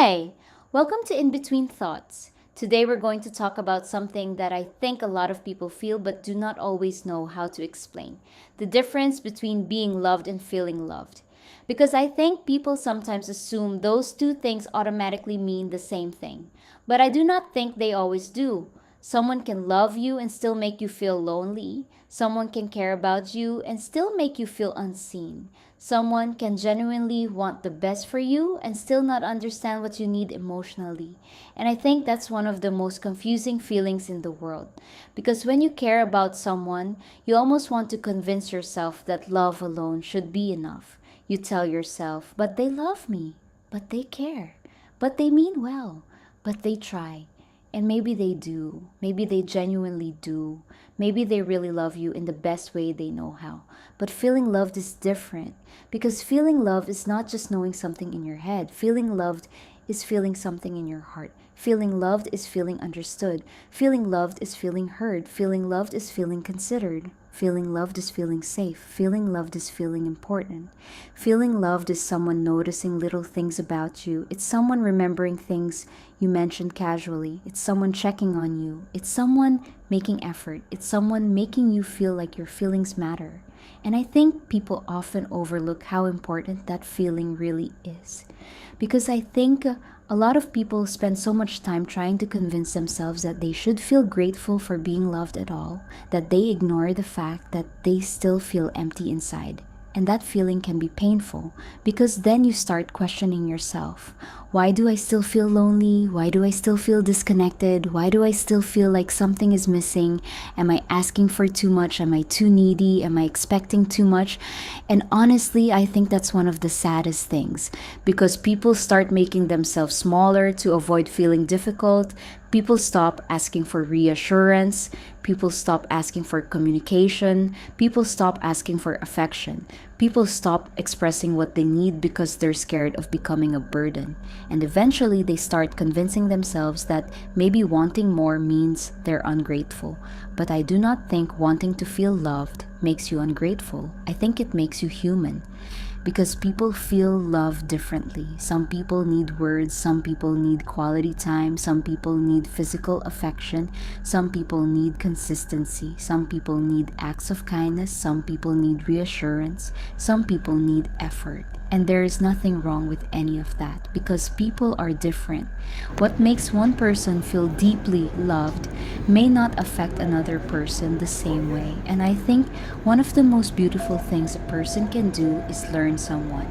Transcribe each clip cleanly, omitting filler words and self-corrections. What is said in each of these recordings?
Hi, welcome to In Between Thoughts. Today we're going to talk about something that I think a lot of people feel but do not always know how to explain the difference between being loved and feeling loved. Because I think people sometimes assume those two things automatically mean the same thing, but I do not think they always do. Someone can love you and still make you feel lonely. Someone can care about you and still make you feel unseen. Someone can genuinely want the best for you and still not understand what you need emotionally. And I think that's one of the most confusing feelings in the world. Because when you care about someone, you almost want to convince yourself that love alone should be enough. You tell yourself, but they love me, but they care, but they mean well, but they try. And maybe they do. Maybe they genuinely do. Maybe they really love you in the best way they know how. But feeling loved is different because feeling love is not just knowing something in your head. Feeling loved is feeling something in your heart. Feeling loved is feeling understood. Feeling loved is feeling heard. Feeling loved is feeling considered. Feeling loved is feeling safe. Feeling loved is feeling important. Feeling loved is someone noticing little things about you. It's someone remembering things you mentioned casually. It's someone checking on you. It's someone making effort. It's someone making you feel like your feelings matter. And I think people often overlook how important that feeling really is. Because I think a lot of people spend so much time trying to convince themselves that they should feel grateful for being loved at all, that they ignore the fact that they still feel empty inside. And that feeling can be painful because then you start questioning yourself. Why do I still feel lonely? Why do I still feel disconnected? Why do I still feel like something is missing? Am I asking for too much? Am I too needy? Am I expecting too much? And honestly, I think that's one of the saddest things because people start making themselves smaller to avoid feeling difficult. People stop asking for reassurance. People stop asking for communication. People stop asking for affection. People stop expressing what they need because they're scared of becoming a burden. And eventually, they start convincing themselves that maybe wanting more means they're ungrateful. But I do not think wanting to feel loved makes you ungrateful. I think it makes you human. Because people feel love differently. Some people need words, some people need quality time, some people need physical affection, some people need consistency, some people need acts of kindness, some people need reassurance, some people need effort. And there is nothing wrong with any of that because people are different. What makes one person feel deeply loved may not affect another person the same way. And I think one of the most beautiful things a person can do is learn someone,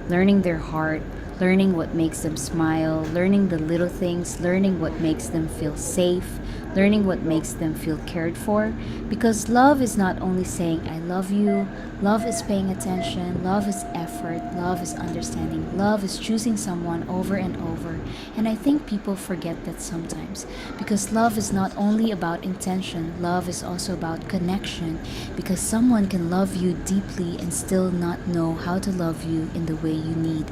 learning their heart, learning what makes them smile, learning the little things, learning what makes them feel safe, learning what makes them feel cared for. Because love is not only saying, I love you, love is paying attention, love is effort, love is understanding, love is choosing someone over and over. And I think people forget that sometimes. Because love is not only about intention, love is also about connection. Because someone can love you deeply and still not know how to love you in the way you need.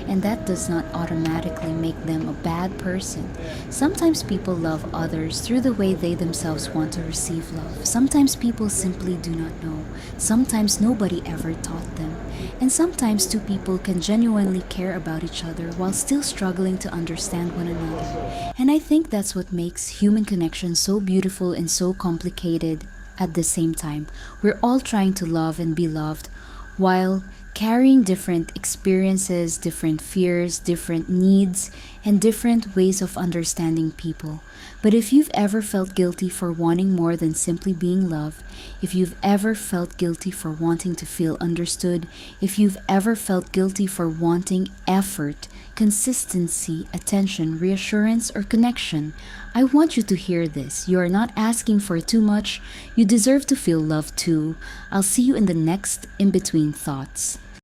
And that does not automatically make them a bad person. Sometimes people love others through the way they themselves want to receive love. Sometimes people simply do not know. Sometimes nobody ever taught them. And sometimes two people can genuinely care about each other while still struggling to understand one another. And I think that's what makes human connection so beautiful and so complicated at the same time. We're all trying to love and be loved while carrying different experiences, different fears, different needs, and different ways of understanding people. But if you've ever felt guilty for wanting more than simply being loved, if you've ever felt guilty for wanting to feel understood, if you've ever felt guilty for wanting effort, consistency, attention, reassurance, or connection, I want you to hear this. You are not asking for too much. You deserve to feel loved too. I'll see you in the next In Between Thoughts.